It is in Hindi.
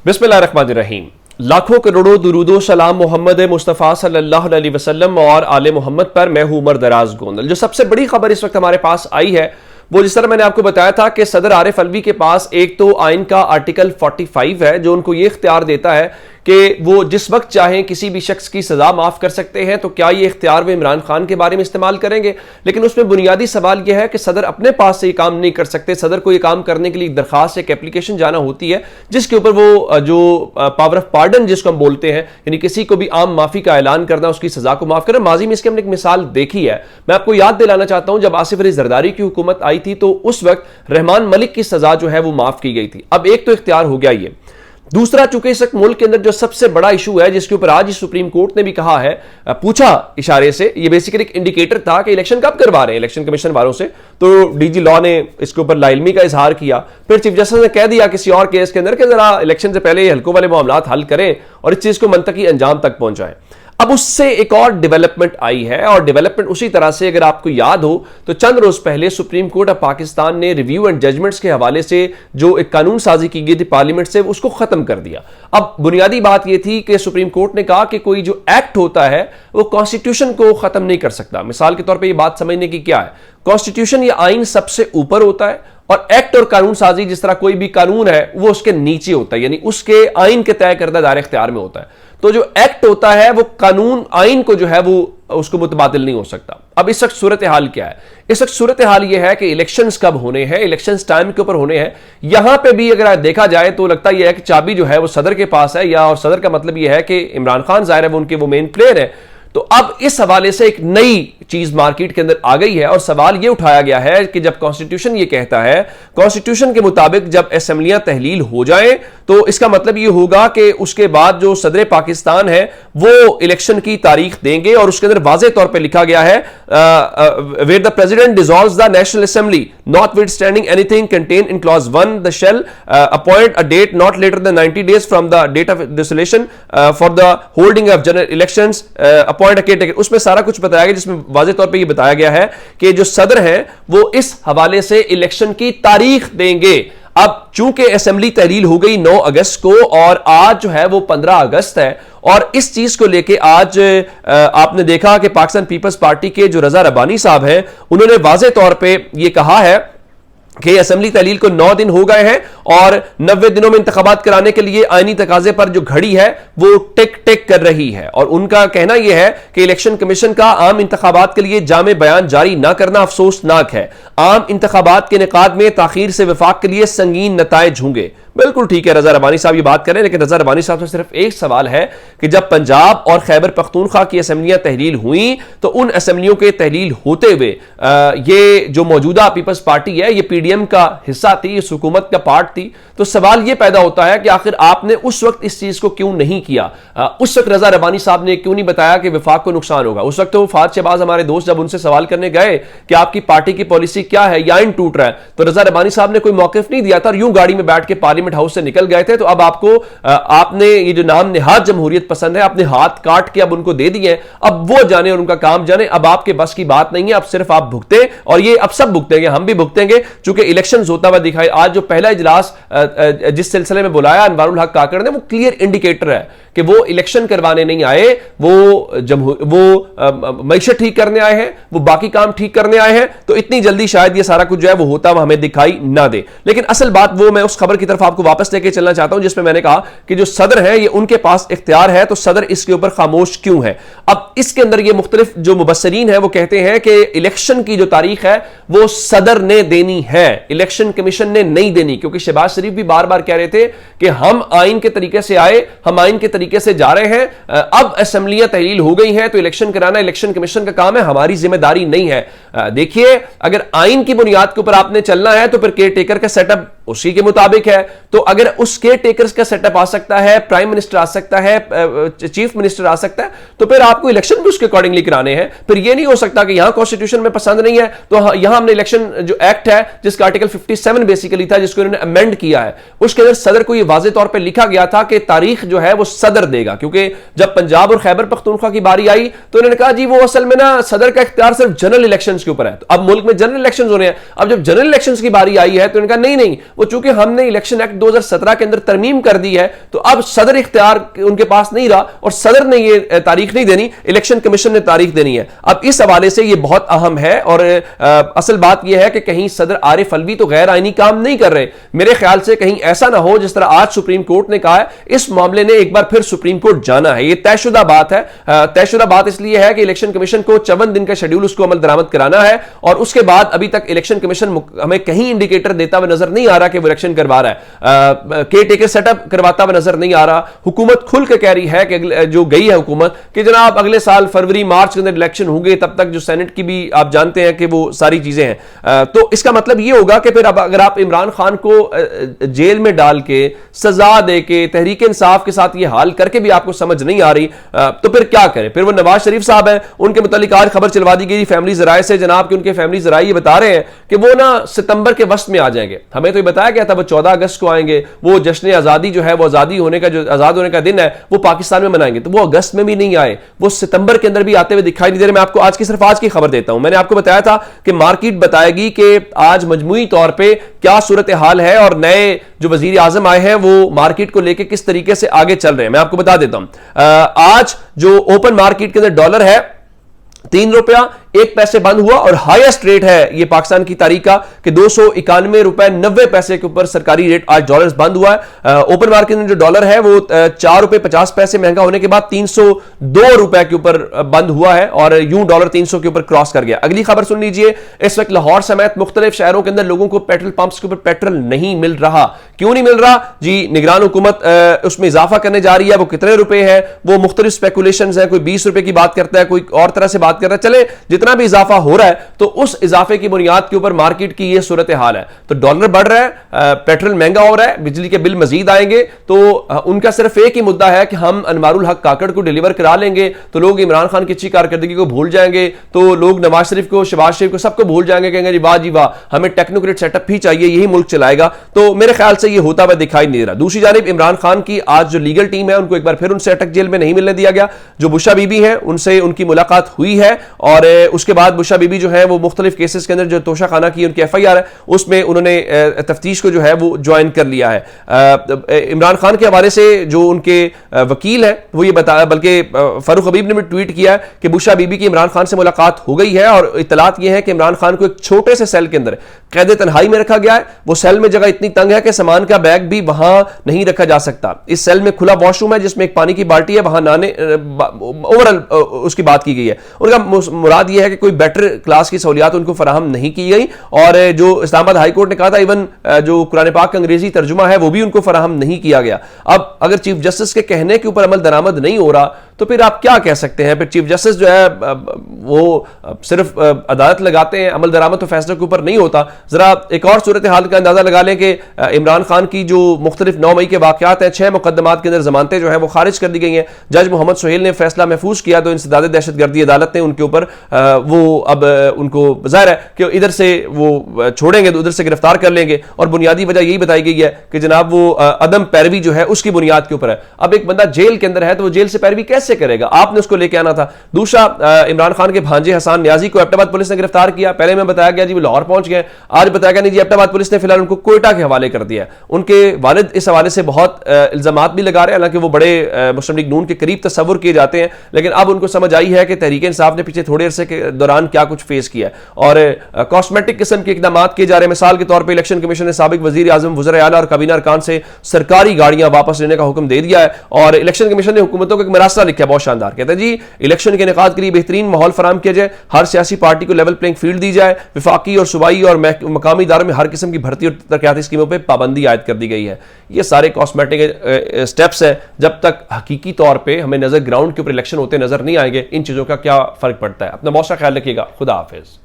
बिस्मिल्लाहिर्रहमानिर्रहीम। लाखों करोड़ों दुरूदो सलाम मोहम्मद मुस्तफ़ा सल्लल्लाहु अलैहि वसल्लम और आले मोहम्मद पर। मैं हूं उमर दराज गोंदल। जो सबसे बड़ी खबर इस वक्त हमारे पास आई है वो, जिस तरह मैंने आपको बताया था कि सदर आरिफ अलवी के पास एक तो आइन का आर्टिकल 45 है जो उनको ये इख्तियार देता है कि वो जिस वक्त चाहें किसी भी शख्स की सजा माफ कर सकते हैं। तो क्या ये इख्तियार वो इमरान खान के बारे में इस्तेमाल करेंगे? लेकिन उसमें बुनियादी सवाल यह है कि सदर अपने पास से ये काम नहीं कर सकते। सदर को ये काम करने के लिए दरखास्त, एक एप्लीकेशन जाना होती है जिसके ऊपर वो जो पावर ऑफ पार्डन जिसको हम बोलते हैं, यानी किसी को भी आम माफी का ऐलान करना, उसकी सजा को माफ करना। माजी में इसकी हमने एक मिसाल देखी है। मैं आपको याद दिलाना चाहता हूं, जब आसिफ अली जरदारी की हुकूमत आई थी तो उस वक्त रहमान मलिक की सजा जो है वो माफ की गई थी। अब एक तो इख्तियार हो गया ये। दूसरा, चूंकि इस मुल्क के अंदर जो सबसे बड़ा इशू है जिसके ऊपर आज सुप्रीम कोर्ट ने भी कहा है, पूछा इशारे से, ये बेसिकली एक इंडिकेटर था कि इलेक्शन कब करवा रहे हैं इलेक्शन कमीशन वालों से, तो डीजी लॉ ने इसके ऊपर लाइलमी का इजहार किया। फिर चीफ जस्टिस ने कह दिया किसी और केस के अंदर कि जरा इलेक्शन से पहले ये हल्कों वाले मामलात हल करें और इस चीज को मंतकी अंजाम तक पहुंचाएं। अब उससे एक और डेवलपमेंट आई है, और डेवलपमेंट उसी तरह से, अगर आपको याद हो तो चंद रोज पहले सुप्रीम कोर्ट ऑफ पाकिस्तान ने रिव्यू एंड जजमेंट्स के हवाले से जो एक कानून साजी की गई थी पार्लियामेंट से, उसको खत्म कर दिया। अब बुनियादी बात यह थी कि सुप्रीम कोर्ट ने कहा कि कोई जो एक्ट होता है वो कॉन्स्टिट्यूशन को खत्म नहीं कर सकता। मिसाल के तौर पर यह बात समझने की क्या है, कॉन्स्टिट्यूशन या आइन सबसे ऊपर होता है और एक्ट और कानून साजी जिस तरह कोई भी कानून है वो उसके नीचे होता है, यानी उसके आइन के तय करदा दायरे इख्तियार में होता है। तो जो एक्ट होता है वो कानून आइन को जो है वो उसको मुतबादिल नहीं हो सकता। अब इस वक्त सूरत हाल क्या है? इस वक्त सूरत हाल यह है कि इलेक्शंस कब होने हैं, इलेक्शंस टाइम के ऊपर होने हैं। यहां पे भी अगर देखा जाए तो लगता यह है कि चाबी जो है वो सदर के पास है, या और सदर का मतलब यह है कि इमरान खान जाहिर है वो उनके वो मेन प्लेयर है। तो अब इस हवाले से एक नई चीज मार्केट के अंदर आ गई है और सवाल यह उठाया गया है कि जब कॉन्स्टिट्यूशन ये कहता है, कॉन्स्टिट्यूशन के मुताबिक जब असेंबलियां तहलील हो जाएं तो इसका मतलब यह होगा कि उसके बाद जो सदर पाकिस्तान है वो इलेक्शन की तारीख देंगे, और उसके अंदर वाज़ेह तौर पर लिखा गया है where the president dissolves the national assembly notwithstanding anything contain in clause 1 the shall appoint a date not later than 90 days from the date of dissolution for the holding of general elections appoint a caretaker. उसमें सारा कुछ बताया गया जिसमें वाज़ेह तौर पे ये बताया गया है कि जो सदर हैं वो इस हवाले से इलेक्शन की तारीख देंगे। अब चूंकि असेंबली तहलील हो गई 9 अगस्त को और आज जो है वो 15 अगस्त है, और इस चीज को लेके आज आपने देखा कि पाकिस्तान पीपल्स पार्टी के जो रजा रब्बानी साहब हैं उन्होंने वाज़ेह तौर पे ये कहा है कि असेंबली तहलील को 9 दिन हो गए हैं और 90 दिनों में इंतखाबात कराने के लिए आईनी तकाजे पर जो घड़ी है वो टिक टिक कर रही है। और उनका कहना यह है कि इलेक्शन कमीशन का आम इंतखाबात के लिए जामे बयान जारी ना करना अफसोसनाक है। आम इंतखाबात के निकाद में ताखीर से वफाक के लिए संगीन नताइज होंगे। बिल्कुल ठीक है, रजा रब्बानी साहब ये बात करें, लेकिन रजा रब्बानी साहब से सिर्फ एक सवाल है कि जब पंजाब और खैबर पख्तूनख्वा की असेंबलियां तहलील हुई तो उन असेंबलियों के तहलील होते हुए ये जो मौजूदा पीपल्स पार्टी है ये पीडीएम का हिस्सा थी, इस हुकूमत का पार्ट थी। तो सवाल ये पैदा होता है कि आखिर आपने उस वक्त इस चीज को क्यों नहीं किया? उस वक्त रजा रब्बानी साहब ने क्यों नहीं बताया कि वफाक को नुकसान होगा? उस वक्त तो फाज शहबाज हमारे दोस्त जब उनसे सवाल करने गए कि आपकी पार्टी की पॉलिसी क्या है, या आइन टूट रहा है, तो रजा रब्बानी साहब ने कोई मौकिफ नहीं दिया था और यूं गाड़ी में बैठ के पार्लियामेंट हाउस से निकल गए थे। तो अब आपको आपने ये जो नाम निहाद जमहूरियत पसंद है अपने हाथ काट के अब उनको दे दिए, अब वो जाने और उनका काम जाने। अब आपके बस की बात नहीं है, अब सिर्फ आप भुगते, और ये अब सब भुगतेंगे, हम भी भुगतेंगे। चूंकि इलेक्शन होता हुआ दिखाई, आज जो पहला इजलास जिस सिलसिले में बुलाया अनवारुल हक काकड़ ने, वो क्लियर इंडिकेटर है कि वो इलेक्शन करवाने नहीं आए, वो मईशत ठीक करने आए हैं, वो बाकी काम ठीक करने आए हैं। तो इतनी जल्दी शायद ये सारा कुछ जो है वो होता हुआ हमें दिखाई ना दे। लेकिन असल बात वो, मैं उस खबर की तरफ आपको वापस लेके चलना चाहता हूं जिसमें मैंने कहा कि जो सदर है ये उनके पास इख्तियार है, तो सदर इसके ऊपर खामोश क्यों है? अब इसके अंदर ये मुख्तलिफ जो मुबस्सरीन है वो कहते हैं कि इलेक्शन की जो तारीख है वो सदर ने देनी है, इलेक्शन कमीशन ने नहीं देनी। क्योंकि शहबाज शरीफ भी बार बार कह रहे थे कि हम आइन के तरीके से आए, हम आइन के तरीके से जा रहे हैं, अब असेंबलियां तहलील हो गई हैं तो इलेक्शन कराना इलेक्शन कमीशन का काम है, हमारी जिम्मेदारी नहीं है। देखिए, अगर आइन की बुनियाद के ऊपर आपने चलना है तो फिर केयर टेकर का सेटअप उसी के मुताबिक है। तो अगर उस केयर टेकर्स का सेटअप आ सकता है, प्राइम मिनिस्टर आ सकता है, चीफ मिनिस्टर आ सकता है, तो फिर आपको इलेक्शन भी उसके अकॉर्डिंगली कराने हैं। फिर यह नहीं हो सकता कि यहां कॉन्स्टिट्यूशन में पसंद नहीं है तो यहां हमने इलेक्शन जो एक्ट है जिसका आर्टिकल 57 बेसिकली था, जिसको इन्होंने अमेंड किया है, उसके अंदर सदर को यह वाज़ेह तौर पर लिखा गया था कि तारीख जो है वो सदर देगा। क्योंकि जब पंजाब और खैबर पख्तूनख्वा की बारी आई तो इन्होंने कहा जी वो असल में ना सदर का इख्तियार सिर्फ जनरल इलेक्शन के ऊपर है। तो अब मुल्क में जनरल इलेक्शन हो रहे हैं, अब जब जनरल इलेक्शन की बारी आई है तो इन्होंने कहा नहीं नहीं, वो चूंकि हमने इलेक्शन एक्ट 2017 के अंदर तरमीम कर दी है, तो अब सदर इख्तियार उनके पास नहीं रहा और सदर ने ये तारीख नहीं देनी, इलेक्शन कमीशन ने तारीख देनी है। अब इस हवाले से ये बहुत अहम है और असल बात यह है कि कहीं सदर आरिफ अलवी तो गैर आईनी काम नहीं कर रहे। मेरे ख्याल से कहीं ऐसा ना हो जिस तरह आज सुप्रीम कोर्ट ने कहा है, इस मामले ने एक बार फिर सुप्रीम कोर्ट जाना है। यह तयशुदा बात है। तयशुदा बात इसलिए है कि इलेक्शन कमीशन को 54 दिन का शेड्यूल उसको अमल दरामद कराना है और उसके बाद अभी तक इलेक्शन कमीशन हमें कहीं इंडिकेटर देता हुआ नजर नहीं आ रहा कि वो इलेक्शन करवा रहा है। केयर टेकर सेटअप करवाता हुआ नजर नहीं आ रहा। हुकूमत खुल के कह रही है कि जो गई है हुकूमत कि जनाब अगले साल फरवरी मार्च के अंदर इलेक्शन होंगे, तब तक जो सेनेट की भी आप जानते हैं कि वो सारी चीजें हैं। तो इसका मतलब ये होगा कि फिर अब अगर आप इमरान खान को जेल में डाल के सजा दे के तहरीक इंसाफ के साथ ये हाल करके भी आपको समझ नहीं आ रही, तो फिर क्या करें? फिर वो नवाज शरीफ साहब हैं, उनके मुतालिक आज खबर चलवा दी गई फैमिली जराए से जनाब कि उनके फैमिली जराए ये बता रहे हैं कि वो ना सितंबर के वस्त में आ जाएंगे। हमें तो ये बताया गया था वो 14 अगस्त को आएंगे, वो जश्न आजादी जो है वो आजादी होने का जो आजाद होने का दिन है वो पाकिस्तान में मनाएंगे। तो वो अगस्त में भी नहीं आए, वो सितंबर के अंदर भी आते हुए दिखाई नहीं दे रहे। मैं आपको आज की सिर्फ आज की खबर देता हूं। मैंने आपको बताया था कि मार्केट बताएगी कि आज मजमूई तौर पर क्या सूरत हाल है और नए जो वजीर आजम आए हैं वो मार्केट को लेकर किस तरीके से आगे चल रहे हैं। मैं आपको बता देता हूं। आज जो ओपन मार्केट के अंदर डॉलर है 3 रुपया 1 पैसे बंद हुआ और हाईएस्ट रेट है ये पाकिस्तान की तारीख का कि 291 रुपए 90 पैसे के ऊपर सरकारी रेट आज डॉलर बंद हुआ है। ओपन मार्केट में जो डॉलर है वो 4 रुपए 50 पैसे महंगा होने के बाद 302 रुपए के ऊपर बंद हुआ है और यूं डॉलर 300 के ऊपर क्रॉस कर गया। अगली खबर सुन लीजिए। इस वक्त लाहौर समेत मुख्तलिफ शहरों के अंदर लोगों को पेट्रोल पंप्स के ऊपर पेट्रोल नहीं मिल रहा। क्यों नहीं मिल रहा जी? निगरान हुकूमत उसमें इजाफा करने जा रही है। वो कितने रुपए है? वो मुख्तलिफ स्पेकुलेशंस है। कोई 20 रुपए की बात करता है, कोई और तरह से बात कर रहा है। चले जितना भी इजाफा हो रहा है तो उस इजाफे की बुनियाद के ऊपर मार्केट की यह सूरत हाल है। तो डॉलर बढ़ रहा है, पेट्रोल महंगा हो रहा है, बिजली के बिल मजीद आएंगे। तो उनका सिर्फ एक ही मुद्दा है कि हम अनवारुल हक काकड़ को डिलीवर करा लेंगे तो लोग इमरान खान की अच्छी कारकर्दगी को भूल जाएंगे, तो लोग नवाज शरीफ को, शहबाज शरीफ को, सबको भूल जाएंगे, कहेंगे जी वाह जी वाह, हमें टेक्नोक्रेट सेटअप ही चाहिए, यही मुल्क चलाएगा। तो मेरे ख्याल से यह होता हुआ दिखाई नहीं दे रहा। दूसरी जानिब इमरान खान की आज जो लीगल टीम है उनको एक बार फिर उनसे अटक जेल में नहीं मिलने दिया गया। जो बुशा बीबी है उनसे उनकी मुलाकात हुई है और उसके बाद बुशा बीबी जो है वो मुख्तलिफ केसेस के अंदर जो तोशा खाना की उनकी FIR है उसमें उन्होंने तफ्तीश को जो है वो ज्वाइन कर लिया है। इमरान खान के हवाले से जो उनके वकील है वो ये बताया, बल्कि फारूक हबीब ने भी ट्वीट किया कि बुशा बीबी की इमरान खान से मुलाकात हो गई है और इतलात ये है कि इमरान खान को एक छोटे से सेल के अंदर कैद तन्हाई में रखा गया है। वो सेल में जगह इतनी तंग है कि सामान का बैग भी वहां नहीं रखा जा सकता। इस सेल में खुला वॉशरूम है जिसमें एक पानी की बाल्टी है, वहां नहाने ओवरऑल उसकी बात की गई है। उनका मुराद यह है कि कोई बेटर क्लास की सहूलियात उनको फराहम नहीं की गई और जो इस्लामाबाद हाई कोर्ट ने कहा था इवन जो कुरान पाक का अंग्रेजी तर्जुमा है वो भी उनको फराहम नहीं किया गया। अब अगर चीफ जस्टिस के कहने के ऊपर अमल दरामद नहीं हो रहा तो फिर आप क्या कह सकते हैं? फिर चीफ जस्टिस जो है वो सिर्फ अदालत लगाते हैं, अमल दरामद तो फैसले के ऊपर नहीं होता। जरा एक और सूरत हाल का अंदाजा लगा लें कि इमरान खान की जो मुख्तलिफ 9 मई के वाकयात हैं, 6 मुकदमात के अंदर जमानतें जो है वो खारिज कर दी गई हैं। जज मोहम्मद सोहेल ने फैसला महफूज किया तो इंसदाद दहशतगर्दी अदालत ने उनके ऊपर वो अब उनको जाहिर है कि इधर से वो छोड़ेंगे तो उधर से गिरफ्तार कर लेंगे और बुनियादी वजह यही बताई गई है कि जनाब वो अदम पैरवी जो है उसकी बुनियाद के ऊपर है। अब एक बंदा जेल के अंदर है तो वो जेल से पैरवी कैसे करेगा? आपने उसको लेके आना था। दूसरा, इमरान खान के भांजे हसन न्याजी को एबटाबाद पुलिस ने गिरफ्तार किया। पहले में बताया गया जी वो लाहौर पहुंच गए, आज बताया गया नहीं जी एबटाबाद पुलिस ने फिलहाल उनको कोयटा के हवाले कर दिया। उनके वालिद इस हवाले से बहुत इल्जामात भी लगा रहे हैं, हालांकि वो बड़े मुस्लिम लीग नून के करीब तस्वुर किए जाते हैं, लेकिन अब उनको समझ आई है कि तहरीक इंसाफ ने पिछले थोड़े अरसे के दौरान क्या कुछ फेस किया है और कॉस्मेटिक किस्म के इकदाम किए जा रहे हैं। मिसाल के तौर पर इलेक्शन कमीशन ने साबिक वजीर आजम, वज़ीर आला और काबीना अरकान से सरकारी गाड़ियां वापस लेने का हुक्म दे दिया है और इलेक्शन कमीशन ने हुकूमतों को एक मरासला लिखा है, बहुत शानदार। कहता है जी इलेक्शन के इनेकाद के लिए बेहतरीन माहौल फराम किया जाए, हर सियासी पार्टी को लेवल प्लेइंग फील्ड दी जाए, विफाकी और सूबाई और मकामी इदारों में हर किस्म की भर्ती और तरक्याती स्कीमों पर पाबंदी आयद कर दी गई है। ये सारे कॉस्मेटिक स्टेप्स हैं। जब तक हकीकी तौर पर हमें नजर ग्राउंड के ऊपर इलेक्शन होते नजर नहीं आएंगे इन चीजों का क्या फर्क पड़ता है। अपना बहुत सा ख्याल रखिएगा। खुदा हाफिज।